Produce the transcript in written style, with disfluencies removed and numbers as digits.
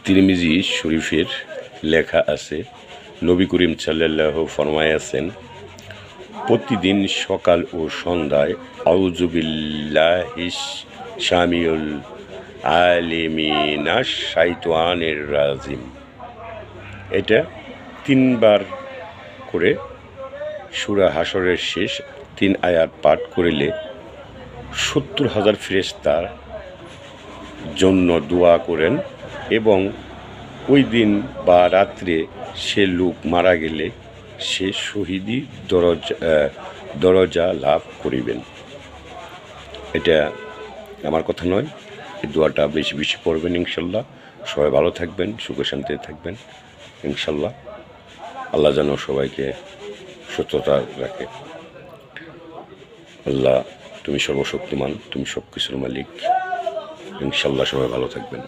তিরমিজি শরীফের লেখা আছে, নবী করিম সাল্লাল্লাহু ফরমায়াছেন, প্রতিদিন সকাল ও সন্ধ্যায় আউযু বিল্লাহিশ শামিউল আলিমিনাশ শাইতানির রাজিম, এটা 3 বার করে সূরা হাশরের শেষ 3 আয়াত পাঠ করিলে 70,000 ফেরেশতার জন্য দোয়া করেন এবং ওই দিন বা রাত্রে সে লোক মারা গেলে সে শহীদি দরজা লাভ করিবেন। এটা আমার কথা নয়, এই দোয়াটা বেশি বেশি পড়বেন ইনশাল্লাহ। সবাই ভালো থাকবেন, সুখে শান্তিতে থাকবেন ইনশাল্লাহ। আল্লাহ যেন সবাইকে সুস্থতা রাখে। আল্লাহ, তুমি সর্বশক্তিমান, তুমি সব কিছুর মালিক। ইনশাল্লাহ সবাই ভালো থাকবেন।